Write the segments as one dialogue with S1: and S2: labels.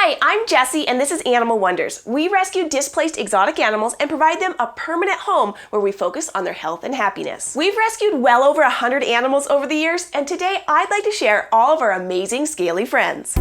S1: Hi, I'm Jessi and this is Animal Wonders. We rescue displaced exotic animals and provide them a permanent home where we focus on their health and happiness. We've rescued well over 100 animals over the years, and today I'd like to share all of our amazing scaly friends.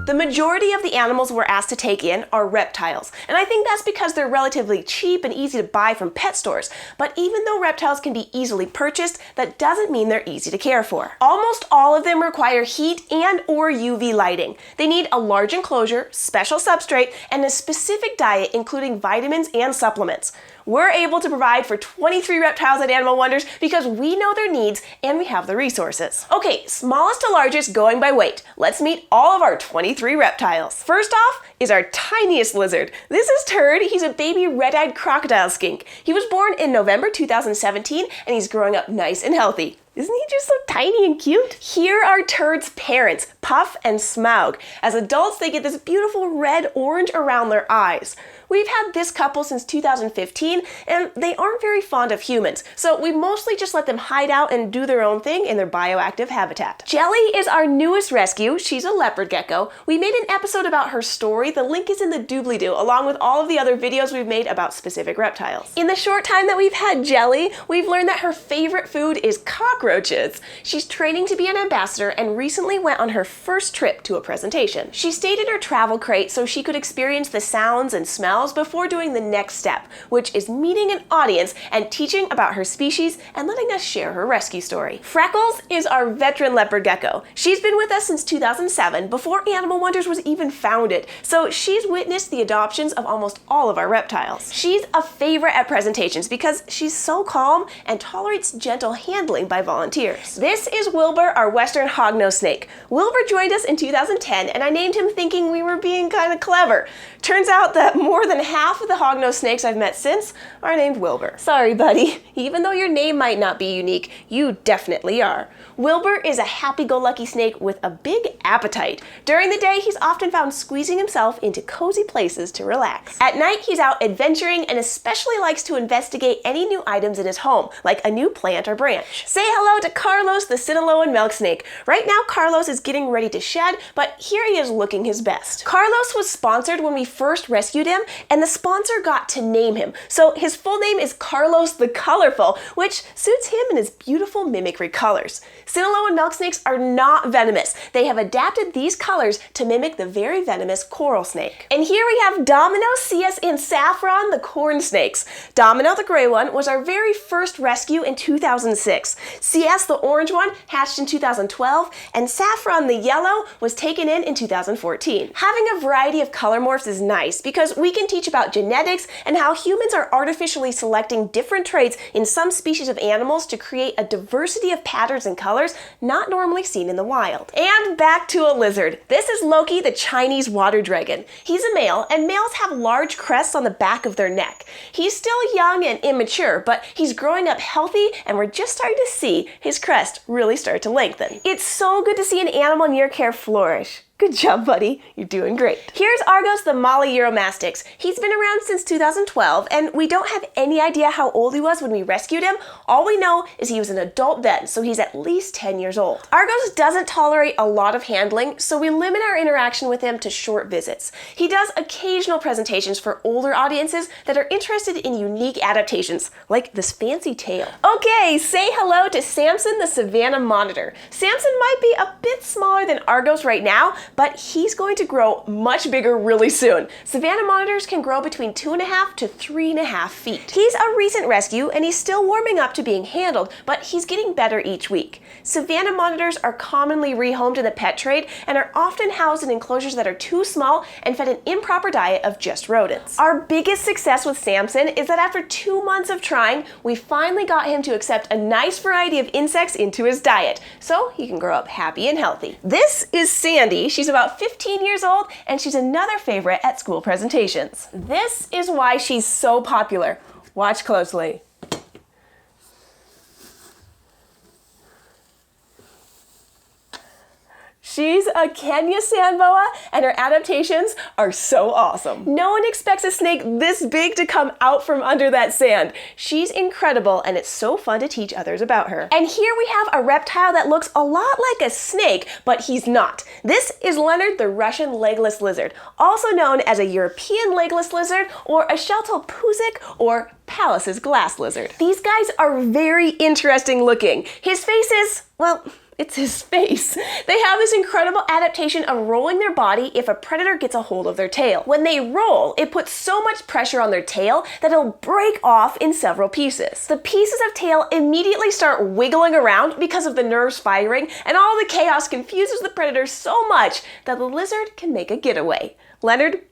S1: The majority of the animals we're asked to take in are reptiles, and I think that's because they're relatively cheap and easy to buy from pet stores. But even though reptiles can be easily purchased, that doesn't mean they're easy to care for. Almost all of them require heat and or UV lighting. They need a large enclosure, special substrate, and a specific diet including vitamins and supplements. We're able to provide for 23 reptiles at Animal Wonders because we know their needs and we have the resources. Okay, smallest to largest going by weight. Let's meet all of our 23 reptiles. First off is our tiniest lizard. This is Turd. He's a baby red-eyed crocodile skink. He was born in November 2017 and he's growing up nice and healthy. Isn't he just so tiny and cute? Here are Turd's parents, Puff and Smaug. As adults, they get this beautiful red-orange around their eyes. We've had this couple since 2015, and they aren't very fond of humans, so we mostly just let them hide out and do their own thing in their bioactive habitat. Jelly is our newest rescue. She's a leopard gecko. We made an episode about her story. The link is in the doobly-doo, along with all of the other videos we've made about specific reptiles. In the short time that we've had Jelly, we've learned that her favorite food is cockroaches. She's training to be an ambassador and recently went on her first trip to a presentation. She stayed in her travel crate so she could experience the sounds and smells before doing the next step, which is meeting an audience and teaching about her species and letting us share her rescue story. Freckles is our veteran leopard gecko. She's been with us since 2007, before Animal Wonders was even founded, so she's witnessed the adoptions of almost all of our reptiles. She's a favorite at presentations because she's so calm and tolerates gentle handling by volunteers. This is Wilbur, our western hognose snake. Wilbur joined us in 2010 and I named him thinking we were being kind of clever. Turns out that more than half of the hognose snakes I've met since are named Wilbur. Sorry, buddy. Even though your name might not be unique, you definitely are. Wilbur is a happy-go-lucky snake with a big appetite. During the day, he's often found squeezing himself into cozy places to relax. At night, he's out adventuring and especially likes to investigate any new items in his home, like a new plant or branch. Say hello to Carlos, the Sinaloan milk snake. Right now, Carlos is getting ready to shed, but here he is looking his best. Carlos was sponsored when we first rescued him, and the sponsor got to name him. So his full name is Carlos the Colorful, which suits him and his beautiful mimicry colors. Sinaloan milk snakes are not venomous. They have adapted these colors to mimic the very venomous coral snake. And here we have Domino, CS, and Saffron, the corn snakes. Domino, the gray one, was our very first rescue in 2006. CS, the orange one, hatched in 2012, and Saffron, the yellow, was taken in 2014. Having a variety of color morphs is nice because we can teach about genetics and how humans are artificially selecting different traits in some species of animals to create a diversity of patterns and colors not normally seen in the wild. And back to a lizard. This is Loki, the Chinese water dragon. He's a male, and males have large crests on the back of their neck. He's still young and immature, but he's growing up healthy, and we're just starting to see his crest really start to lengthen. It's so good to see an animal in your care flourish. Good job, buddy. You're doing great. Here's Argos, the Molly Uromastyx. He's been around since 2012, and we don't have any idea how old he was when we rescued him. All we know is he was an adult then, so he's at least 10 years old. Argos doesn't tolerate a lot of handling, so we limit our interaction with him to short visits. He does occasional presentations for older audiences that are interested in unique adaptations, like this fancy tail. Okay, say hello to Samson, the Savannah Monitor. Samson might be a bit smaller than Argos right now, but he's going to grow much bigger really soon. Savannah monitors can grow between 2.5 to 3.5 feet. He's a recent rescue and he's still warming up to being handled, but he's getting better each week. Savannah monitors are commonly rehomed in the pet trade and are often housed in enclosures that are too small and fed an improper diet of just rodents. Our biggest success with Samson is that after 2 months of trying, we finally got him to accept a nice variety of insects into his diet, so he can grow up happy and healthy. This is Sandy. She's about 15 years old, and she's another favorite at school presentations. This is why she's so popular. Watch closely. She's a Kenya sand boa, and her adaptations are so awesome. No one expects a snake this big to come out from under that sand. She's incredible, and it's so fun to teach others about her. And here we have a reptile that looks a lot like a snake, but he's not. This is Leonard the Russian legless lizard, also known as a European legless lizard or a Sheltopusik or Pallas's glass lizard. These guys are very interesting looking. His face is, well, it's his face. They have this incredible adaptation of rolling their body if a predator gets a hold of their tail. When they roll, it puts so much pressure on their tail that it'll break off in several pieces. The pieces of tail immediately start wiggling around because of the nerves firing, and all the chaos confuses the predator so much that the lizard can make a getaway. Leonard,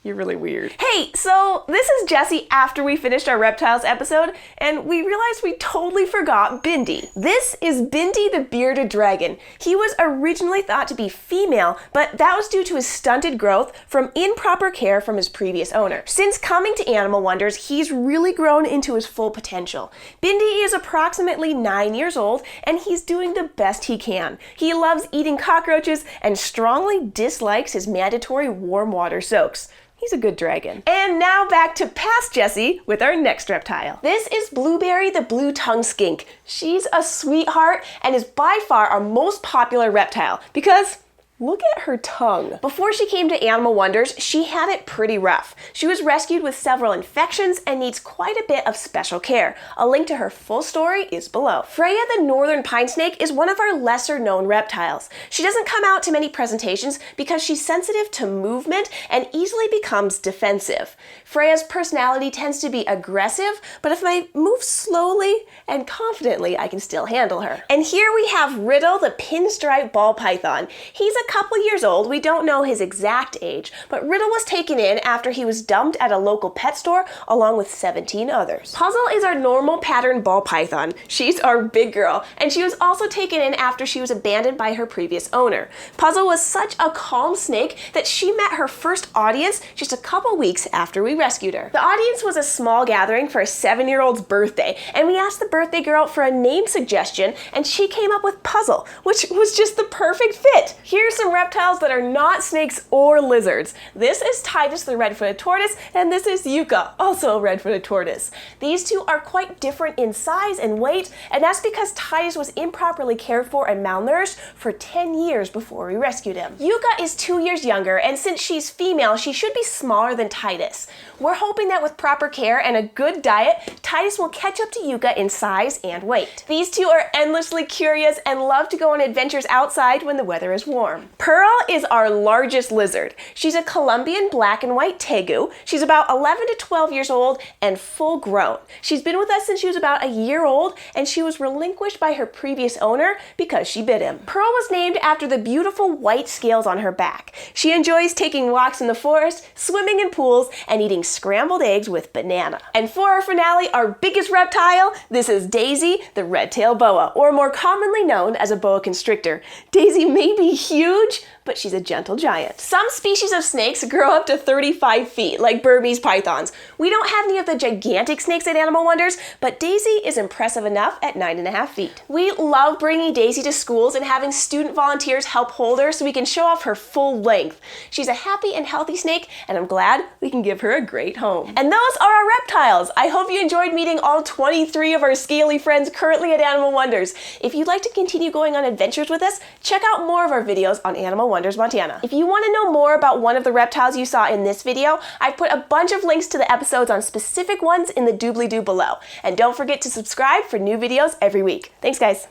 S1: you're really weird. Hey, so this is Jessi after we finished our reptiles episode, and we realized we totally forgot Bindi. This is Bindi the Bearded Dragon. He was originally thought to be female, but that was due to his stunted growth from improper care from his previous owner. Since coming to Animal Wonders, he's really grown into his full potential. Bindi is approximately 9 years old, and he's doing the best he can. He loves eating cockroaches and strongly dislikes his mandatory warm water soaks. He's a good dragon. And now back to past Jessi with our next reptile. This is Blueberry the blue-tongued skink. She's a sweetheart and is by far our most popular reptile because look at her tongue. Before she came to Animal Wonders, she had it pretty rough. She was rescued with several infections and needs quite a bit of special care. A link to her full story is below. Freya the northern pine snake is one of our lesser known reptiles. She doesn't come out to many presentations because she's sensitive to movement and easily becomes defensive. Freya's personality tends to be aggressive, but if I move slowly and confidently, I can still handle her. And here we have Riddle the pinstripe ball python. He's a couple years old. We don't know his exact age, but Riddle was taken in after he was dumped at a local pet store along with 17 others. Puzzle is our normal pattern ball python. She's our big girl, and she was also taken in after she was abandoned by her previous owner. Puzzle was such a calm snake that she met her first audience just a couple weeks after we rescued her. The audience was a small gathering for a 7-year-old's birthday, and we asked the birthday girl for a name suggestion, and she came up with Puzzle, which was just the perfect fit. Here's some reptiles that are not snakes or lizards. This is Titus the red-footed tortoise, and this is Yuka, also a red-footed tortoise. These two are quite different in size and weight, and that's because Titus was improperly cared for and malnourished for 10 years before we rescued him. Yuka is 2 years younger, and since she's female, she should be smaller than Titus. We're hoping that with proper care and a good diet, Titus will catch up to Yuka in size and weight. These two are endlessly curious and love to go on adventures outside when the weather is warm. Pearl is our largest lizard. She's a Colombian black and white tegu. She's about 11 to 12 years old and full grown. She's been with us since she was about a year old, and she was relinquished by her previous owner because she bit him. Pearl was named after the beautiful white scales on her back. She enjoys taking walks in the forest, swimming in pools, and eating scrambled eggs with banana. And for our finale, our biggest reptile, this is Daisy the Red Tail Boa, or more commonly known as a boa constrictor. Daisy may be huge, but she's a gentle giant. Some species of snakes grow up to 35 feet, like Burmese pythons. We don't have any of the gigantic snakes at Animal Wonders, but Daisy is impressive enough at 9.5 feet. We love bringing Daisy to schools and having student volunteers help hold her so we can show off her full length. She's a happy and healthy snake, and I'm glad we can give her a great home. And those are our reptiles. I hope you enjoyed meeting all 23 of our scaly friends currently at Animal Wonders. If you'd like to continue going on adventures with us, check out more of our videos on Animal Wonders Montana. If you want to know more about one of the reptiles you saw in this video, I've put a bunch of links to the episodes on specific ones in the doobly-doo below. And don't forget to subscribe for new videos every week. Thanks, guys.